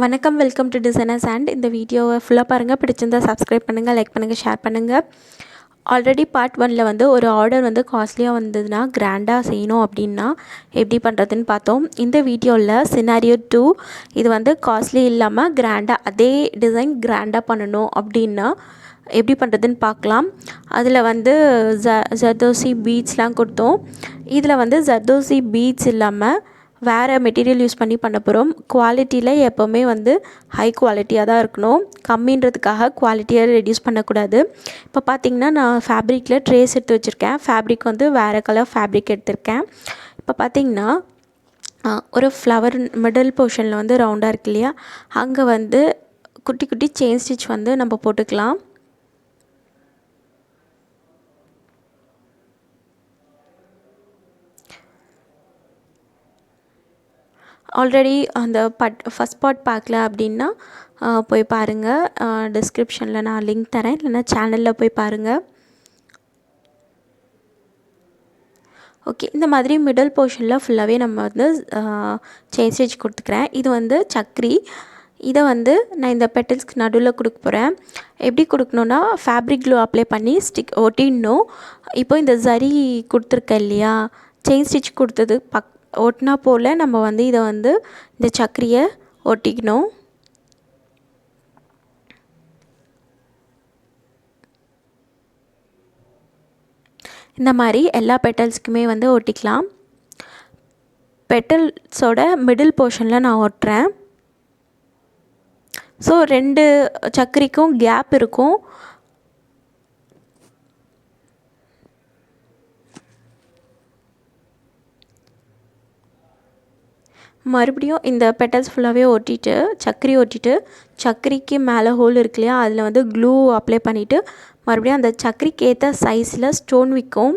வணக்கம், welcome to designers and இந்த வீடியோவை ஃபுல்லாக பாருங்கள். பிடிச்சிருந்தால் சப்ஸ்கிரைப் பண்ணுங்கள், லைக் பண்ணுங்கள், ஷேர் பண்ணுங்கள். ஆல்ரெடி பார்ட் 1ல் வந்து ஒரு ஆர்டர் வந்து காஸ்ட்லியாக வந்ததுன்னா கிராண்டாக செய்யணும் அப்படின்னா எப்படி பண்ணுறதுன்னு பார்த்தோம். இந்த வீடியோவில் சினாரியோ 2 இது வந்து காஸ்ட்லி இல்லாமல் கிராண்டாக அதே டிசைன் கிராண்டாக பண்ணணும் அப்படின்னா எப்படி பண்ணுறதுன்னு பார்க்கலாம். அதில் வந்து ஜர்தோசி பீட்ஸ்லாம் கொடுத்தோம். இதில் வந்து ஜர்தோசி பீட்ஸ் இல்லாமல் வேறு மெட்டீரியல் யூஸ் பண்ணி பண்ண போகிறோம். குவாலிட்டியில் எப்போவுமே வந்து ஹை குவாலிட்டியாக தான் இருக்கணும். கம்மின்றதுக்காக குவாலிட்டியை ரெடியூஸ் பண்ணக்கூடாது. இப்போ பார்த்திங்கன்னா நான் ஃபேப்ரிக்கில் ட்ரேஸ் எடுத்து வச்சுருக்கேன். ஃபேப்ரிக் வந்து வேறு கலர் ஃபேப்ரிக் எடுத்திருக்கேன். இப்போ பார்த்திங்கன்னா ஒரு ஃப்ளவர் மிடில் போர்ஷனில் வந்து ரவுண்டாக இருக்கு இல்லையா, அங்கே வந்து குட்டி குட்டி செயின் ஸ்டிச் வந்து நம்ம போட்டுக்கலாம். ஆல்ரெடி அந்த ஃபஸ்ட் பார்ட் பார்க்கல அப்படின்னா போய் பாருங்கள். டிஸ்கிரிப்ஷனில் நான் லிங்க் தரேன், இல்லைன்னா சேனலில் போய் பாருங்கள். ஓகே, இந்த மாதிரி மிடில் போர்ஷனில் ஃபுல்லாகவே நம்ம வந்து செயின் ஸ்டிச் கொடுத்துக்கிறேன். இது வந்து சக்ரி. இதை வந்து நான் இந்த பெட்டல்ஸ்க்கு நடுவில் கொடுக்க போகிறேன். எப்படி கொடுக்கணுன்னா ஃபேப்ரிக் க்ளூ அப்ளை பண்ணி ஒட்டிடணும். இப்போ இந்த ஜரி கொடுத்துருக்கேன் இல்லையா, செயின் ஸ்டிச் கொடுத்தது ஒட்டினா போல் நம்ம வந்து இதை வந்து இந்த சக்கரியை ஒட்டிக்கணும். இந்த மாதிரி எல்லா பெட்டல்ஸ்க்குமே வந்து ஒட்டிக்கலாம். பெட்டல்ஸோட மிடில் போர்ஷனில் நான் ஒட்டுறேன். ஸோ 2 சக்கரிக்கும் கேப் இருக்கும். மறுபடியும் இந்த பெட்டல்ஸ் ஃபுல்லாகவே ஒட்டிட்டு சக்கரிக்கு மேலே ஹோல் இருக்கு இல்லையா, அதில் வந்து க்ளூ அப்ளை பண்ணிவிட்டு மறுபடியும் அந்த சக்கரிக்கு ஏற்ற சைஸில் ஸ்டோன் விற்கும்,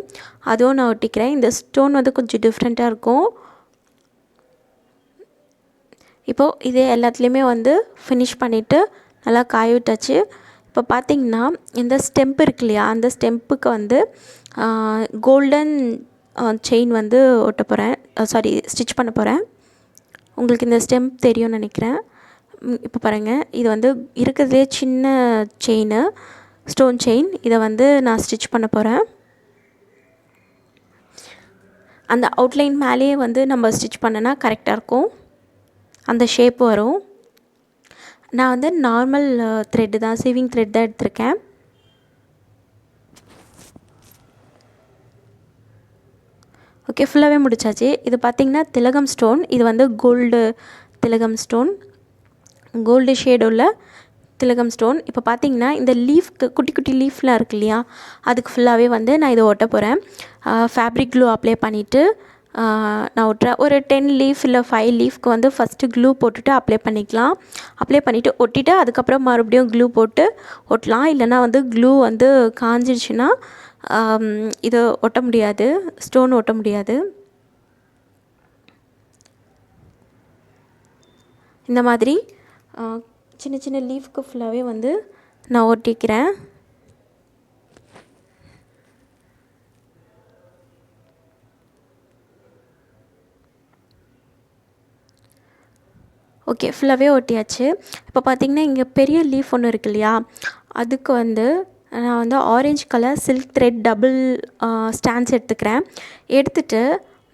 அதுவும் நான் ஒட்டிக்கிறேன். இந்த ஸ்டோன் வந்து கொஞ்சம் டிஃப்ரெண்ட்டாக இருக்கும். இப்போது இதே எல்லாத்துலேயுமே வந்து ஃபினிஷ் பண்ணிவிட்டு நல்லா காய விட்டாச்சு. இப்போ பார்த்திங்கன்னா இந்த ஸ்டெம்ப் இருக்கு இல்லையா, அந்த ஸ்டெம்புக்கு வந்து கோல்டன் செயின் வந்து ஒட்ட போகிறேன், ஸ்டிச் பண்ண போகிறேன். உங்களுக்கு இந்த ஸ்டெம்ப் தெரியும்னு நினைக்கிறேன். இப்போ பாருங்கள், இது வந்து இருக்கிறதுலே சின்ன செயின், ஸ்டோன் செயின். இதை வந்து நான் ஸ்டிச் பண்ண போகிறேன். அந்த அவுட்லைன் மேலேயே வந்து நம்ம ஸ்டிச் பண்ணனா கரெக்டாக இருக்கும், அந்த ஷேப் வரும். நான் வந்து நார்மல் த்ரெட்டு தான், சேவிங் த்ரெட் தான் எடுத்திருக்கேன். ஓகே, ஃபுல்லாகவே முடிச்சாச்சு. இது பார்த்திங்கன்னா திலகம் ஸ்டோன். இது வந்து கோல்டு திலகம் ஸ்டோன், கோல்டு ஷேடு உள்ள திலகம் ஸ்டோன். இப்போ பார்த்திங்கன்னா இந்த லீஃப்க்கு குட்டி குட்டி லீஃப்லாம் இருக்கு இல்லையா, அதுக்கு ஃபுல்லாகவே வந்து நான் இதை ஒட்ட போகிறேன். ஃபேப்ரிக் க்ளூ அப்ளை பண்ணிவிட்டு நான் ஒட்டுறேன். ஒரு 10 லீஃப் இல்லை 5 லீஃப்க்கு வந்து ஃபஸ்ட்டு க்ளூ போட்டுட்டு அப்ளை பண்ணிக்கலாம். அப்ளை பண்ணிவிட்டு ஒட்டிட்டு அதுக்கப்புறம் மறுபடியும் க்ளூ போட்டு ஒட்டலாம். இல்லைனா வந்து க்ளூ வந்து காஞ்சிடுச்சுன்னா இது ஒட்ட முடியாது, ஸ்டோன் ஒட்ட முடியாது. இந்த மாதிரி சின்ன சின்ன லீஃப்க்கு ஃபுல்லாகவே வந்து நான் ஒட்டிக்கிறேன். ஓகே, ஃபுல்லாகவே ஒட்டியாச்சு. இப்போ பார்த்திங்கன்னா இங்கே பெரிய லீஃப் ஒன்று இருக்கு இல்லையா, அதுக்கு வந்து நான் வந்து orange colour silk thread double stands எடுத்துக்கிறேன். எடுத்துகிட்டு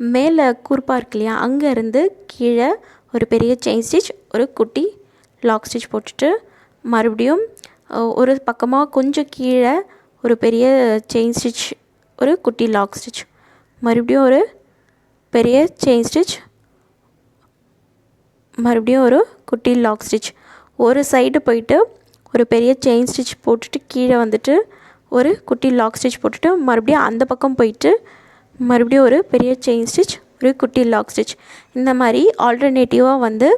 மேலே கூர்ப்பாக இருக்கு இல்லையா, அங்கேருந்து கீழே ஒரு பெரிய செயின் ஸ்டிச், ஒரு குட்டி லாக் ஸ்டிச் போட்டுட்டு மறுபடியும் ஒரு பக்கமாக கொஞ்சம் கீழே ஒரு பெரிய செயின் ஸ்டிச், ஒரு குட்டி லாக் ஸ்டிச், மறுபடியும் ஒரு பெரிய செயின் ஸ்டிச், மறுபடியும் ஒரு குட்டி லாக் ஸ்டிச். ஒரு சைடு போயிட்டு ஒரு பெரிய செயின் ஸ்டிச் போட்டுட்டு கீழே வந்துட்டு ஒரு குட்டி லாக் ஸ்டிச் போட்டுட்டு மறுபடியும் அந்த பக்கம் போயிட்டு மறுபடியும் ஒரு பெரிய செயின் ஸ்டிச், ஒரு குட்டி லாக் ஸ்டிச். இந்த மாதிரி ஆல்டர்னேட்டிவாக வந்து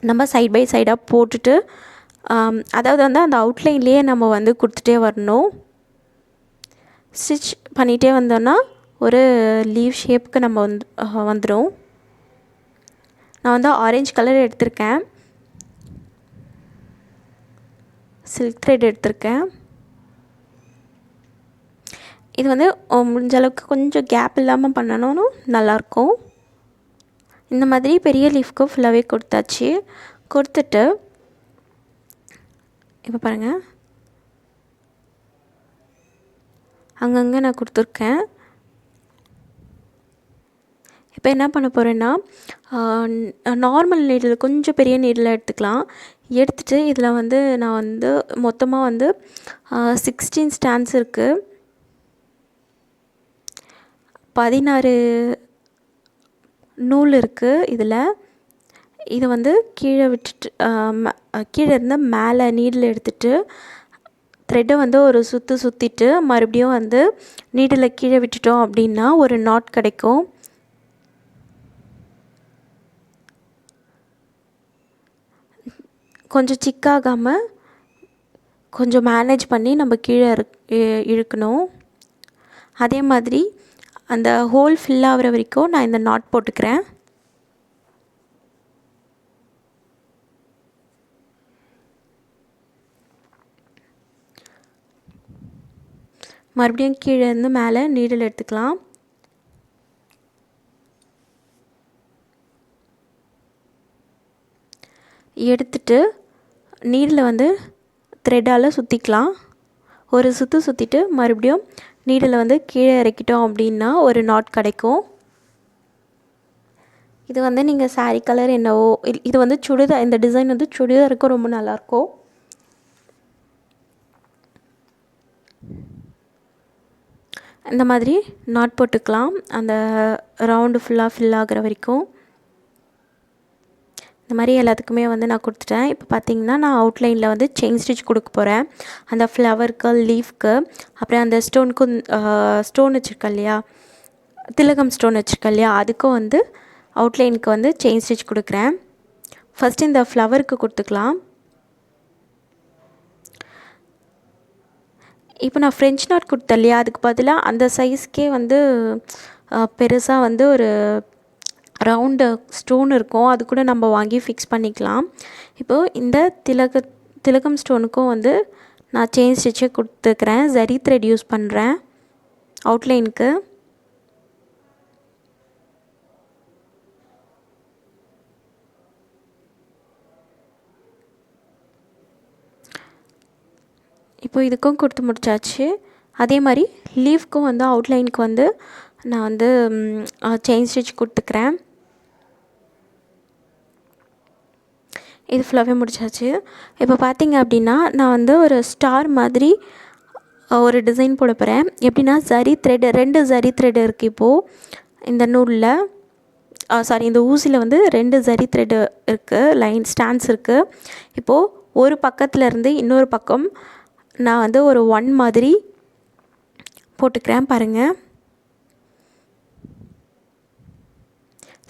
நம்ம சைட் பை சைடாக போட்டுட்டு அதாவது வந்து அந்த அவுட்லைன்லேயே நம்ம வந்து கொடுத்துட்டே வரணும். ஸ்டிச் பண்ணிகிட்டே வந்தோன்னா ஒரு லீவ் ஷேப்புக்கு நம்ம வந்துடும். நான் வந்து ஆரஞ்சு கலர் எடுத்திருக்கேன், சில்க் த்ரெட் எடுத்திருக்கேன். இது வந்து முடிஞ்ச அளவுக்கு கொஞ்சம் கேப் இல்லாமல் பண்ணணும், நல்லாயிருக்கும். இந்த மாதிரி பெரிய லீஃப்க்கு ஃபுல்லாகவே கொடுத்தாச்சு. கொடுத்துட்டு இப்போ பாருங்கள், அங்கங்கே நான் கொடுத்துருக்கேன். இப்போ என்ன பண்ண போகிறேன்னா, நார்மல் நீடில் கொஞ்சம் பெரிய நீடில் எடுத்துக்கலாம். எடுத்துகிட்டு இதில் வந்து நான் வந்து மொத்தமாக வந்து 16 ஸ்டாண்ட்ஸ் இருக்குது. 16 நூல் இருக்குது இதில். இதை வந்து கீழே விட்டுட்டு கீழே இருந்த மேலே நீடில் எடுத்துகிட்டு த்ரெட்டை வந்து ஒரு சுற்றிட்டு மறுபடியும் வந்து நீடில் கீழே விட்டுட்டோம் அப்படின்னா ஒரு நாட் கிடைக்கும். கொஞ்சம் சிக்காகாமல் கொஞ்சம் மேனேஜ் பண்ணி நம்ம கீழே இழுக்கணும். அதே மாதிரி அந்த ஹோல் ஃபில் ஆகிற வரைக்கும் நான் இந்த நாட் போட்டுக்கிறேன். மறுபடியும் கீழே இருந்து மேலே நீடில் எடுத்துக்கலாம். எடுத்துட்டு நீடில் வந்து த்ரெட்டால் சுற்றிக்கலாம். ஒரு சுற்றிட்டு மறுபடியும் நீடில் வந்து கீழே இறக்கிட்டோம் அப்படின்னா ஒரு நாட் கிடைக்கும். இது வந்து நீங்கள் சாரீ கலர் என்னவோ, இது வந்து சுடிதார், இந்த டிசைன் வந்து சுடிதாருக்கும் ரொம்ப நல்லாயிருக்கும். இந்த மாதிரி நாட் போட்டுக்கலாம் அந்த ரவுண்டு ஃபுல்லாக ஃபில் ஆகிற வரைக்கும். இந்த மாதிரி எல்லாத்துக்குமே வந்து நான் கொடுத்துட்டேன். இப்போ பார்த்திங்கன்னா நான் அவுட்லைனில் வந்து செயின் ஸ்டிச் கொடுக்க போகிறேன். அந்த ஃப்ளவருக்கு, லீஃப்க்கு, அப்புறம் அந்த ஸ்டோனுக்கும், ஸ்டோன் வச்சுருக்கேன் இல்லையா, திலகம் ஸ்டோன் வச்சுருக்கேன் இல்லையா, அதுக்கும் வந்து அவுட்லைனுக்கு வந்து செயின் ஸ்டிச் கொடுக்குறேன். ஃபஸ்ட்டு இந்த ஃப்ளவருக்கு கொடுத்துக்கலாம். இப்போ நான் ஃப்ரெஞ்ச் நாட் கொடுத்தேன் இல்லையா, அதுக்கு பதிலாக அந்த சைஸ்க்கே வந்து பெருசாக வந்து ஒரு ரவுண்டு ஸ்டோன் இருக்கும், அது கூட நம்ம வாங்கி ஃபிக்ஸ் பண்ணிக்கலாம். இப்போது இந்த திலகம் ஸ்டோனுக்கும் வந்து நான் செயின் ஸ்டிச்சை கொடுத்துக்கிறேன். ஜரி த்ரெட் யூஸ் பண்ணுறேன் அவுட்லைனுக்கு. இப்போ இதுக்கும் கொடுத்து முடிச்சாச்சு. அதே மாதிரி லீஃப்க்கும் வந்து அவுட்லைனுக்கு வந்து நான் வந்து செயின் ஸ்டிச் கொடுத்துக்கிறேன். இது ஃபுல்லாகவே முடிச்சாச்சு. இப்போ பார்த்திங்க அப்படின்னா நான் வந்து ஒரு ஸ்டார் மாதிரி ஒரு டிசைன் போட போகிறேன். எப்படின்னா ஜரி த்ரெட், 2 ஜரி த்ரெட் இருக்குது இப்போது இந்த நூலில், இந்த ஊசியில் வந்து 2 ஜரி த்ரெட்டு இருக்குது, லைன் ஸ்டாண்ட்ஸ் இருக்குது. இப்போது ஒரு பக்கத்தில் இருந்து இன்னொரு பக்கம் நான் வந்து ஒரு 1 மாதிரி போட்டுக்கிறேன். பாருங்கள்,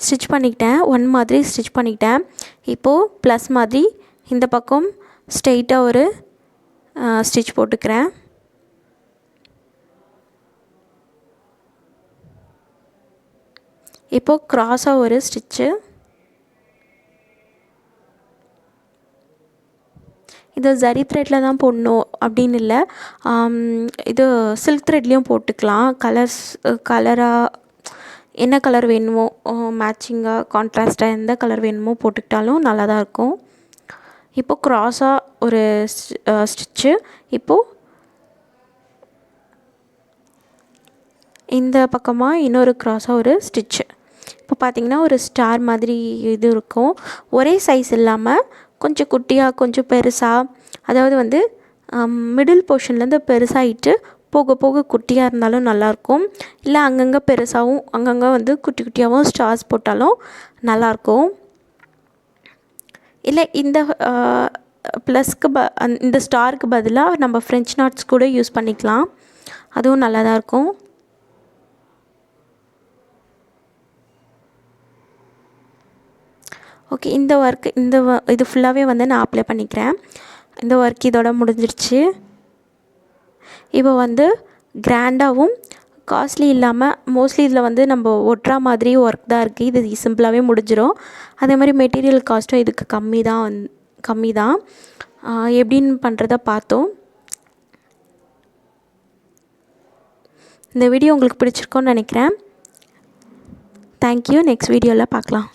ஸ்டிச் பண்ணிக்கிட்டேன், 1 மாதிரி ஸ்டிச் பண்ணிக்கிட்டேன். இப்போது ப்ளஸ் மாதிரி இந்த பக்கம் ஸ்ட்ரெயிட்டாக ஒரு ஸ்டிச் போட்டுக்கிறேன். இப்போது க்ராஸாக ஒரு ஸ்டிச்சு. இது ஜரி த்ரெட்டில் தான் போடணும் அப்படின்னு இல்லை, இது சில்க் த்ரெட்லேயும் போட்டுக்கலாம். கலராக என்ன கலர் வேணுமோ, மேட்சிங்காக கான்ட்ராஸ்ட்டாக எந்த கலர் வேணுமோ போட்டுக்கிட்டாலும் நல்லா தான் இருக்கும். இப்போது க்ராஸாக ஒரு ஸ்டிச்சு. இப்போது இந்த பக்கமாக இன்னொரு க்ராஸாக ஒரு ஸ்டிச்சு. இப்போ பார்த்திங்கன்னா ஒரு ஸ்டார் மாதிரி இது இருக்கும். ஒரே சைஸ் இல்லாமல் கொஞ்சம் குட்டியாக கொஞ்சம் பெருசாக, அதாவது வந்து மிடில் போர்ஷன்லேருந்து பெருசாகிட்டு போக போக குட்டியாக இருந்தாலும் நல்லாயிருக்கும். இல்லை அங்கங்கே பெருசாகவும் அங்கங்கே வந்து குட்டி குட்டியாகவும் ஸ்டார்ஸ் போட்டாலும் நல்லாயிருக்கும். இல்லை இந்த ப்ளஸ்க்கு இந்த ஸ்டாருக்கு பதிலாக நம்ம ஃப்ரெஞ்ச் நாட்ஸ் கூட யூஸ் பண்ணிக்கலாம், அதுவும் நல்லா தான் இருக்கும். ஓகே, இந்த ஒர்க்கு இது ஃபுல்லாகவே வந்து நான் அப்ளை பண்ணிக்கிறேன். இந்த ஒர்க் இதோட முடிஞ்சிருச்சு. இப்போ வந்து கிராண்டாகவும் காஸ்ட்லி இல்லாமல், மோஸ்ட்லி இதில் வந்து நம்ம ஒட்டுற மாதிரி ஒர்க் தான் இருக்குது. இது சிம்பிளாகவே முடிஞ்சிடும். அதே மாதிரி மெட்டீரியல் காஸ்ட்டும் இதுக்கு கம்மி தான். எப்படின்னு பண்ணுறத பார்த்தோம். இந்த வீடியோ உங்களுக்கு பிடிச்சிருக்கோன்னு நினைக்கிறேன். தேங்க்யூ. நெக்ஸ்ட் வீடியோவில் பார்க்கலாம்.